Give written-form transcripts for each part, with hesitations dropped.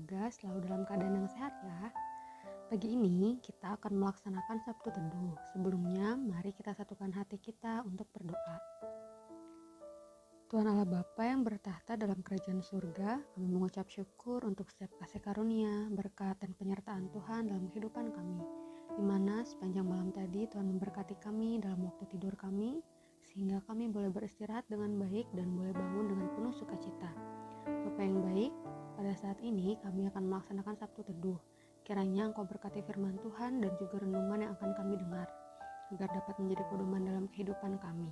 semoga selalu dalam keadaan yang sehat ya. Pagi ini kita akan melaksanakan Sabtu Teduh. Sebelumnya, mari kita satukan hati kita untuk berdoa. Tuhan Allah Bapa yang bertahta dalam kerajaan surga, kami mengucap syukur untuk setiap kasih karunia, berkat dan penyertaan Tuhan dalam kehidupan kami. Di mana sepanjang malam tadi Tuhan memberkati kami dalam waktu tidur kami, sehingga kami boleh beristirahat dengan baik dan boleh bangun dengan penuh sukacita. Bapa yang baik, pada saat ini kami akan melaksanakan Sabtu Teduh. Kiranya Engkau berkati firman Tuhan dan juga renungan yang akan kami dengar, agar dapat menjadi pedoman dalam kehidupan kami.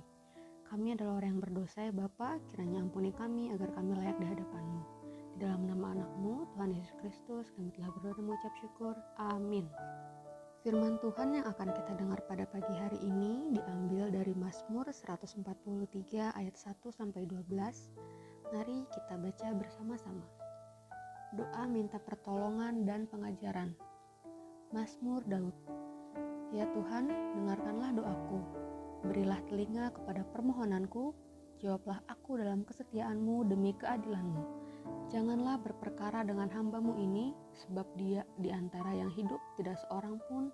Kami adalah orang yang berdosa ya Bapa, kiranya ampuni kami agar kami layak di hadapan-Mu. Di dalam nama anak-Mu, Tuhan Yesus Kristus, kami telah berdoa dan mengucap syukur. Amin. Firman Tuhan yang akan kita dengar pada pagi hari ini diambil dari Mazmur 143 ayat 1-12. Mari kita baca bersama-sama. Doa minta pertolongan dan pengajaran. Mazmur Daud. Ya Tuhan, dengarkanlah doaku. Berilah telinga kepada permohonanku. Jawablah aku dalam kesetiaan-Mu demi keadilan-Mu. Janganlah berperkara dengan hamba-Mu ini, sebab dia di antara yang hidup tidak seorang pun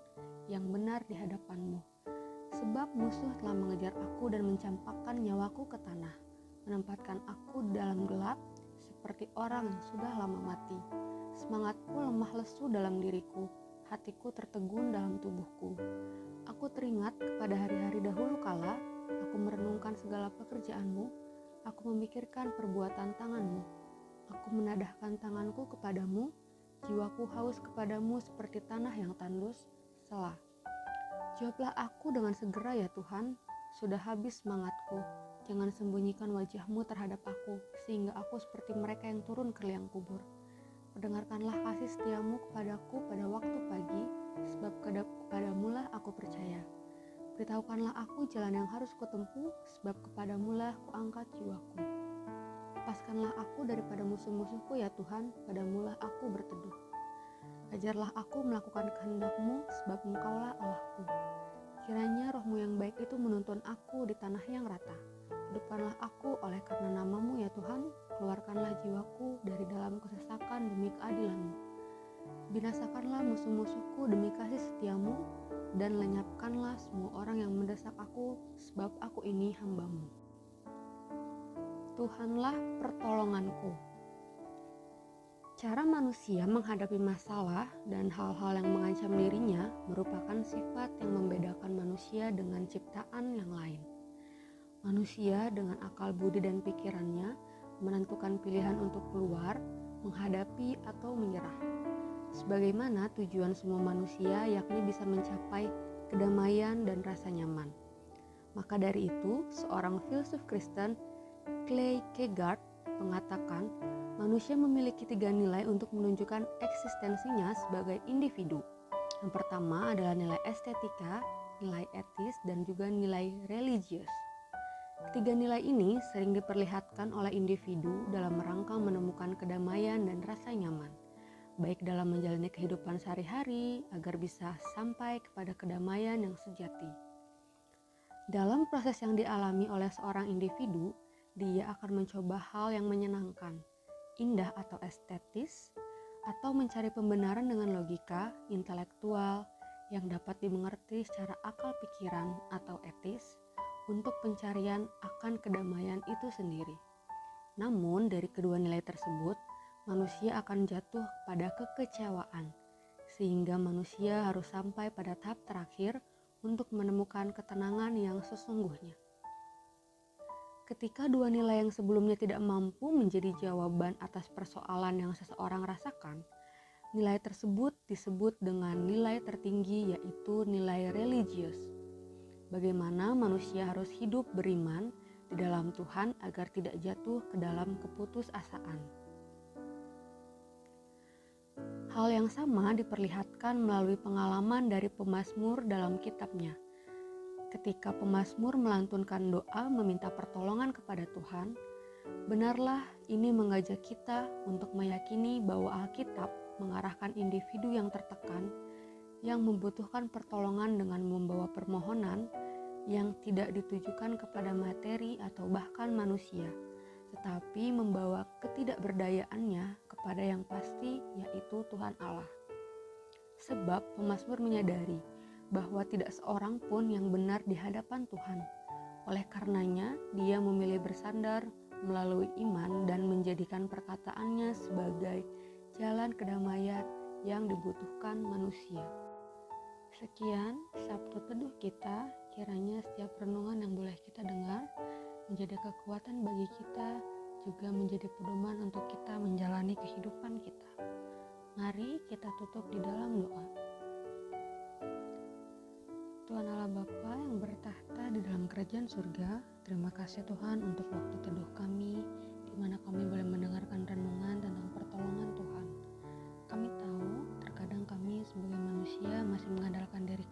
yang benar di hadapan-Mu. Sebab musuh telah mengejar aku dan mencampakkan nyawaku ke tanah, menempatkan aku dalam gelap, seperti orang yang sudah lama mati. Semangatku lemah lesu dalam diriku, hatiku tertegun dalam tubuhku. Aku teringat kepada hari-hari dahulu kala, aku merenungkan segala pekerjaan-Mu, aku memikirkan perbuatan tangan-Mu. Aku menadahkan tanganku kepadamu, jiwaku haus kepadamu seperti tanah yang tandus. Selah. Jawablah aku dengan segera ya Tuhan, sudah habis semangatku. Jangan sembunyikan wajah-Mu terhadap aku, sehingga aku seperti mereka yang turun ke liang kubur. Perdengarkanlah kasih setia-Mu kepadaku pada waktu pagi, sebab kepadamu-lah aku percaya. Beritahukanlah aku jalan yang harus kutempuh, sebab kepadamu-lah kuangkat jiwaku. Lepaskanlah aku daripada musuh-musuhku ya Tuhan, padamu-lah aku berteduh. Ajarlah aku melakukan kehendak-Mu, sebab Engkaulah Allahku. Kiranya roh-Mu yang baik itu menuntun aku di tanah yang rata. Hidupkanlah aku oleh karena nama-Mu ya Tuhan, keluarkanlah jiwaku dari dalam kesesakan demi keadilan-Mu. Binasakanlah musuh-musuhku demi kasih setia-Mu, dan lenyapkanlah semua orang yang mendesak aku, sebab aku ini hamba-Mu. Tuhanlah pertolonganku. Cara manusia menghadapi masalah dan hal-hal yang mengancam dirinya merupakan sifat yang membedakan manusia dengan ciptaan yang lain. Manusia dengan akal budi dan pikirannya menentukan pilihan untuk keluar, menghadapi atau menyerah. Sebagaimana tujuan semua manusia yakni bisa mencapai kedamaian dan rasa nyaman. Maka dari itu, seorang filsuf Kristen, Kierkegaard, mengatakan manusia memiliki 3 nilai untuk menunjukkan eksistensinya sebagai individu. Yang pertama adalah nilai estetika, nilai etis, dan juga nilai religius. Ketiga nilai ini sering diperlihatkan oleh individu dalam rangka menemukan kedamaian dan rasa nyaman, baik dalam menjalani kehidupan sehari-hari agar bisa sampai kepada kedamaian yang sejati. Dalam proses yang dialami oleh seorang individu, dia akan mencoba hal yang menyenangkan, indah atau estetis, atau mencari pembenaran dengan logika, intelektual, yang dapat dimengerti secara akal pikiran atau etis, untuk pencarian akan kedamaian itu sendiri. Namun dari kedua nilai tersebut, manusia akan jatuh pada kekecewaan, sehingga manusia harus sampai pada tahap terakhir untuk menemukan ketenangan yang sesungguhnya. Ketika dua nilai yang sebelumnya tidak mampu menjadi jawaban atas persoalan yang seseorang rasakan, nilai tersebut disebut dengan nilai tertinggi, yaitu nilai religius. Bagaimana manusia harus hidup beriman di dalam Tuhan agar tidak jatuh ke dalam keputusasaan. Hal yang sama diperlihatkan melalui pengalaman dari pemazmur dalam kitabnya. Ketika pemazmur melantunkan doa meminta pertolongan kepada Tuhan, benarlah ini mengajak kita untuk meyakini bahwa Alkitab mengarahkan individu yang tertekan, yang membutuhkan pertolongan dengan membawa permohonan yang tidak ditujukan kepada materi atau bahkan manusia, tetapi membawa ketidakberdayaannya kepada yang pasti, yaitu Tuhan Allah. Sebab pemazmur menyadari bahwa tidak seorang pun yang benar di hadapan Tuhan. Oleh karenanya, dia memilih bersandar melalui iman dan menjadikan perkataannya sebagai jalan kedamaian yang dibutuhkan manusia. Sekian Sabtu Teduh kita, kiranya setiap renungan yang boleh kita dengar menjadi kekuatan bagi kita, juga menjadi pedoman untuk kita menjalani kehidupan kita. Mari kita tutup di dalam doa. Tuhan Allah Bapa yang bertahta di dalam kerajaan surga, terima kasih Tuhan untuk waktu teduh kami, di mana kami boleh mendengarkan renungan tentang pertolongan Tuhan. Kami tahu terkadang kami sebagai manusia masih mengandalkan diri